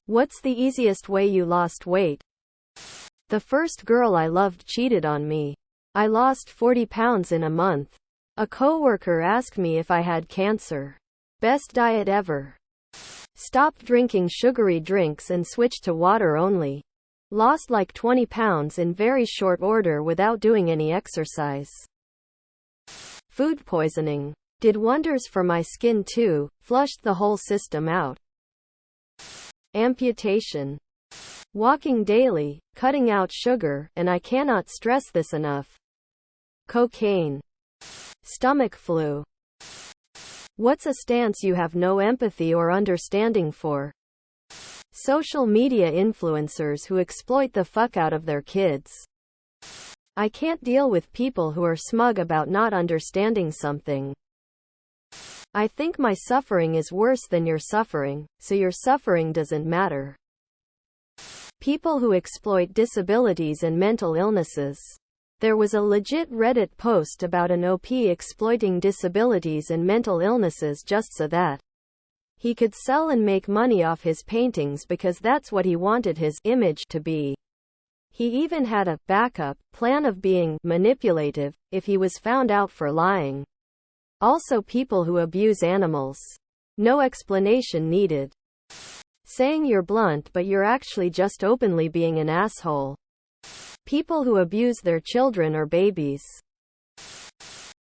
What's the easiest way you lost weight? The first girl I loved cheated on me. I lost 40 pounds in a month. A coworker asked me if I had cancer. Best diet ever. Stopped drinking sugary drinks and switched to water only. Lost like 20 pounds in very short order without doing any exercise. Food poisoning. Did wonders for my skin too, flushed the whole system out. Amputation. Walking daily, cutting out sugar, and I cannot stress this enough. Cocaine. Stomach flu. What's a stance you have no empathy or understanding for? Social media influencers who exploit the fuck out of their kids. I can't deal with people who are smug about not understanding something. I think my suffering is worse than your suffering, so your suffering doesn't matter. People who exploit disabilities and mental illnesses. There was a legit Reddit post about an OP exploiting disabilities and mental illnesses just so that he could sell and make money off his paintings because that's what he wanted his image to be. He even had a backup plan of being manipulative if he was found out for lying. Also people who abuse animals. No explanation needed. Saying you're blunt but you're actually just openly being an asshole. People who abuse their children or babies.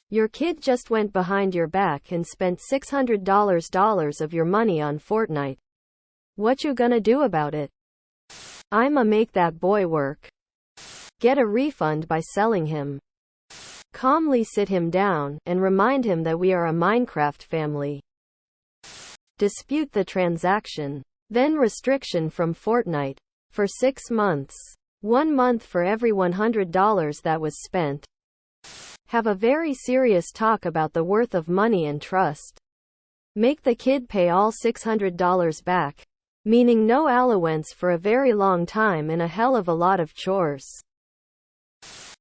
Your kid just went behind your back and spent $600 of your money on Fortnite. What you gonna do about it? I'ma make that boy work. Get a refund by selling him. Calmly sit him down, and remind him that we are a Minecraft family. Dispute the transaction. Then restriction from Fortnite. For 6 months. 1 month for every $100 that was spent. Have a very serious talk about the worth of money and trust. Make the kid pay all $600 back. Meaning no allowance for a very long time and a hell of a lot of chores.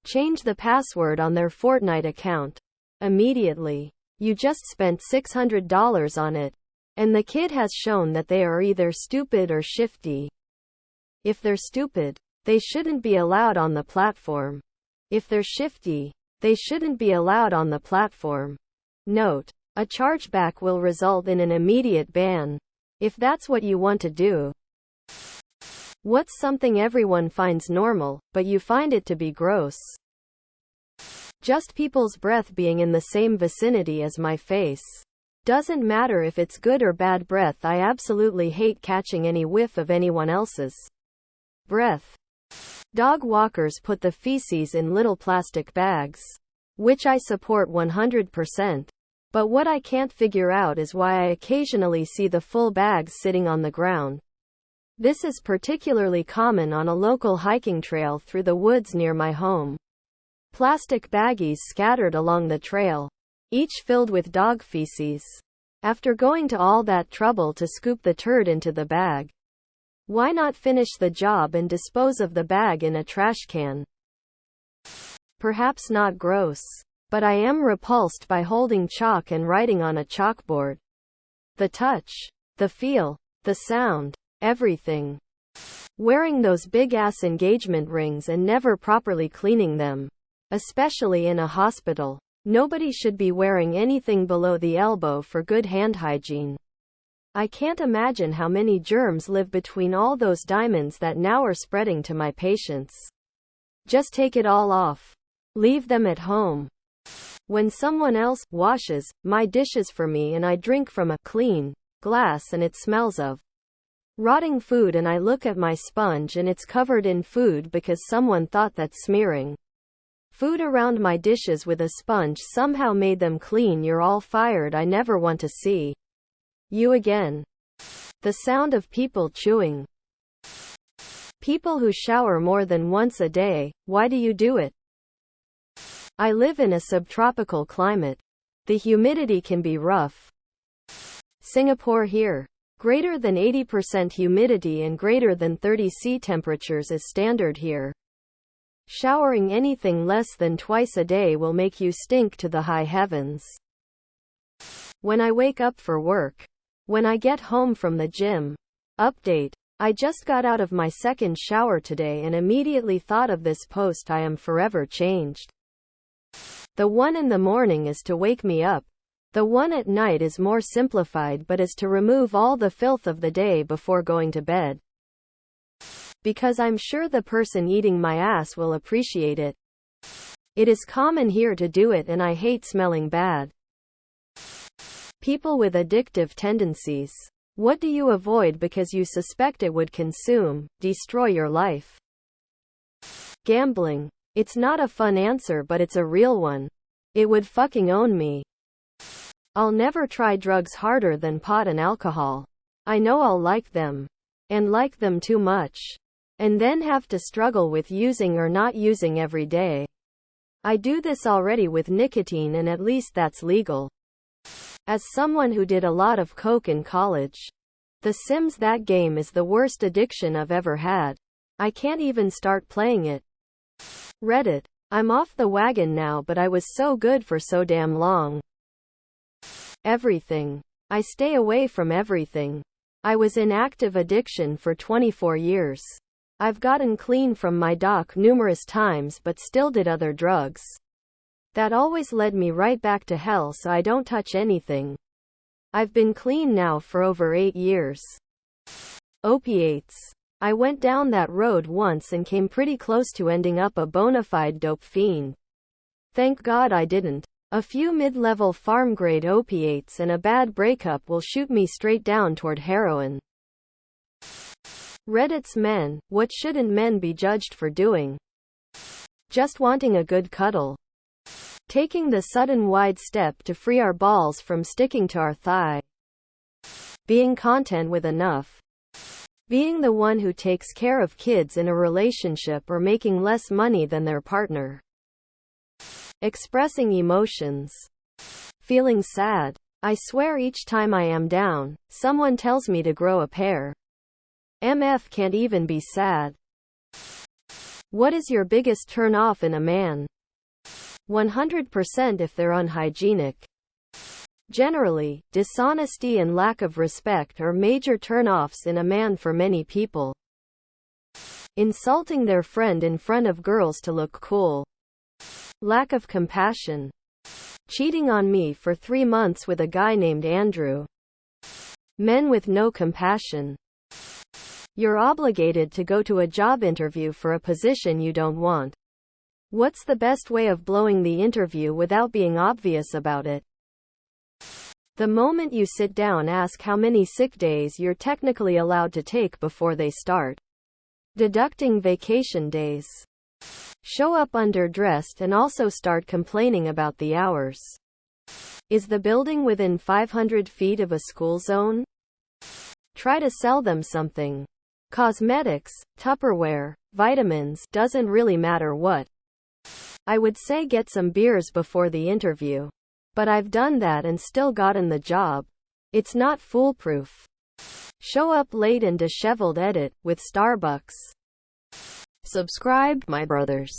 Change the password on their Fortnite account. Immediately. You just spent $600 on it. And the kid has shown that they are either stupid or shifty. If they're stupid, they shouldn't be allowed on the platform. If they're shifty, they shouldn't be allowed on the platform. Note: a chargeback will result in an immediate ban. If that's what you want to do. What's something everyone finds normal, but you find it to be gross? Just people's breath being in the same vicinity as my face. Doesn't matter if it's good or bad breath, I absolutely hate catching any whiff of anyone else's breath. Dog walkers put the feces in little plastic bags. Which I support 100%. But what I can't figure out is why I occasionally see the full bags sitting on the ground. This is particularly common on a local hiking trail through the woods near my home. Plastic baggies scattered along the trail, each filled with dog feces. After going to all that trouble to scoop the turd into the bag, why not finish the job and dispose of the bag in a trash can? Perhaps not gross, but I am repulsed by holding chalk and writing on a chalkboard. The touch, the feel, the sound, everything. Wearing those big-ass engagement rings and never properly cleaning them. Especially in a hospital. Nobody should be wearing anything below the elbow for good hand hygiene. I can't imagine how many germs live between all those diamonds that now are spreading to my patients. Just take it all off. Leave them at home. When someone else washes my dishes for me and I drink from a clean glass and it smells of rotting food and I look at my sponge and it's covered in food because someone thought that smearing food around my dishes with a sponge somehow made them clean, you're all fired. I never want to see you again. The sound of people chewing. People who shower more than once a day, why do you do it? I live in a subtropical climate. The humidity can be rough. Singapore here. Greater than 80% humidity and greater than 30 C temperatures is standard here. Showering anything less than twice a day will make you stink to the high heavens. When I wake up for work. When I get home from the gym. Update. I just got out of my second shower today and immediately thought of this post. I am forever changed. The one in the morning is to wake me up. The one at night is more simplified but is to remove all the filth of the day before going to bed. Because I'm sure the person eating my ass will appreciate it. It is common here to do it and I hate smelling bad. People with addictive tendencies. What do you avoid because you suspect it would destroy your life? Gambling. It's not a fun answer but it's a real one. It would fucking own me. I'll never try drugs harder than pot and alcohol. I know I'll like them. And like them too much. And then have to struggle with using or not using every day. I do this already with nicotine and at least that's legal. As someone who did a lot of coke in college, The Sims, that game is the worst addiction I've ever had. I can't even start playing it. Reddit. I'm off the wagon now but I was so good for so damn long. Everything. I stay away from everything. I was in active addiction for 24 years. I've gotten clean from my doc numerous times but still did other drugs. That always led me right back to hell, so I don't touch anything. I've been clean now for over 8 years. Opiates. I went down that road once and came pretty close to ending up a bona fide dope fiend. Thank God I didn't. A few mid-level farm-grade opiates and a bad breakup will shoot me straight down toward heroin. Reddit's men. What shouldn't men be judged for doing? Just wanting a good cuddle. Taking the sudden wide step to free our balls from sticking to our thigh. Being content with enough. Being the one who takes care of kids in a relationship or making less money than their partner. Expressing emotions. Feeling sad. I swear each time I am down, someone tells me to grow a pair. MF can't even be sad. What is your biggest turn off in a man? 100% if they're unhygienic. Generally, dishonesty and lack of respect are major turn-offs in a man for many people. Insulting their friend in front of girls to look cool. Lack of compassion. Cheating on me for 3 months with a guy named Andrew. Men with no compassion. You're obligated to go to a job interview for a position you don't want. What's the best way of blowing the interview without being obvious about it? The moment you sit down, ask how many sick days you're technically allowed to take before they start deducting vacation days. Show up underdressed and also start complaining about the hours. Is the building within 500 feet of a school zone? Try to sell them something. Cosmetics, Tupperware, vitamins, doesn't really matter what. I would say get some beers before the interview. But I've done that and still gotten the job. It's not foolproof. Show up late and disheveled. Edit with Starbucks. Subscribe, my brothers.